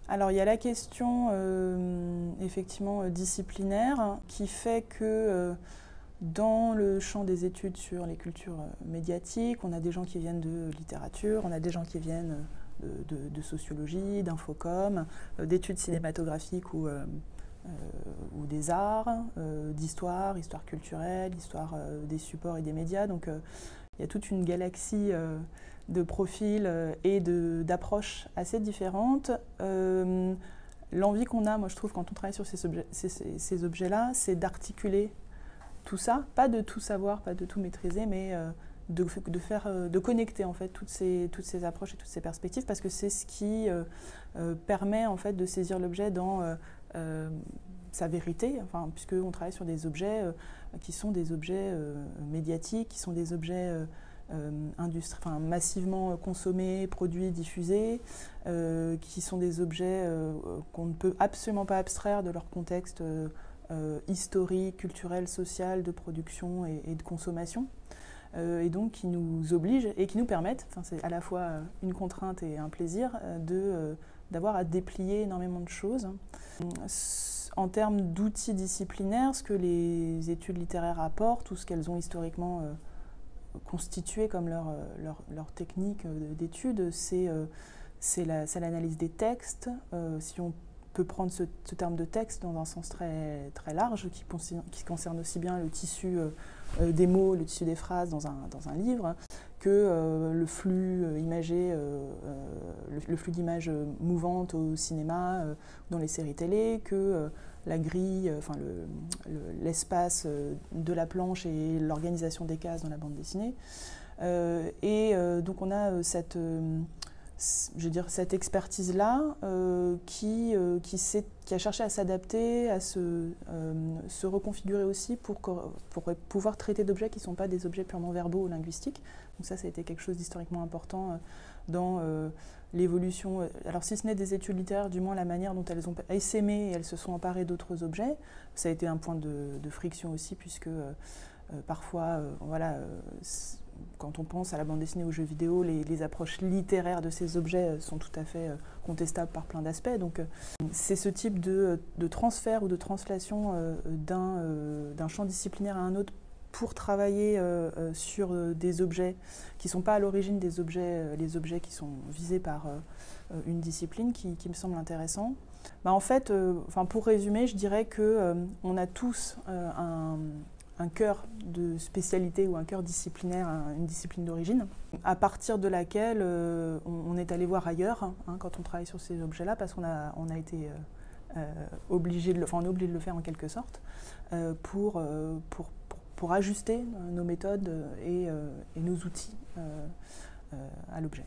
Alors il y a la question effectivement disciplinaire qui fait que dans le champ des études sur les cultures médiatiques, on a des gens qui viennent de littérature, on a des gens qui viennent de sociologie, d'infocom, d'études cinématographiques ou des arts, d'histoire, histoire culturelle, histoire des supports et des médias. Donc il y a toute une galaxie de profils et d'approches assez différentes. L'envie qu'on a, moi je trouve, quand on travaille sur ces objets-là, c'est d'articuler tout ça, pas de tout savoir, pas de tout maîtriser, mais de connecter en fait toutes ces approches et toutes ces perspectives, parce que c'est ce qui permet en fait de saisir l'objet dans sa vérité, enfin, puisqu'on travaille sur des objets qui sont des objets médiatiques, qui sont des objets massivement consommés, produits, diffusés, qui sont des objets qu'on ne peut absolument pas abstraire de leur contexte historique, culturel, social, de production et de consommation, et donc qui nous obligent et qui nous permettent, c'est à la fois une contrainte et un plaisir, d'avoir à déplier énormément de choses. En termes d'outils disciplinaires, ce que les études littéraires apportent, ou ce qu'elles ont historiquement constitué comme leur technique d'étude, c'est l'analyse des textes. Si on peut prendre ce terme de texte dans un sens très, très large, qui concerne aussi bien le tissu des mots, le tissu des phrases dans un livre, que le flux imagé, le flux d'images mouvantes au cinéma, dans les séries télé, que la grille, l'espace de la planche et l'organisation des cases dans la bande dessinée. Donc on a cette expertise-là qui a cherché à s'adapter, à se reconfigurer aussi pour pouvoir traiter d'objets qui ne sont pas des objets purement verbaux ou linguistiques. Donc ça a été quelque chose d'historiquement important dans l'évolution, alors si ce n'est des études littéraires, du moins la manière dont elles ont essaimé et elles se sont emparées d'autres objets. Ça a été un point de friction aussi, puisque parfois, quand on pense à la bande dessinée ou aux jeux vidéo, les approches littéraires de ces objets sont tout à fait contestables par plein d'aspects. Donc c'est ce type de transfert ou de translation d'un champ disciplinaire à un autre pour travailler sur des objets qui ne sont pas à l'origine les objets qui sont visés par une discipline qui me semble intéressant. En fait, pour résumer, je dirais qu'on a tous un cœur de spécialité ou un cœur disciplinaire, une discipline d'origine, à partir de laquelle on est allé voir ailleurs quand on travaille sur ces objets-là, parce qu'on a été obligé de le faire en quelque sorte, pour ajuster nos méthodes et nos outils à l'objet.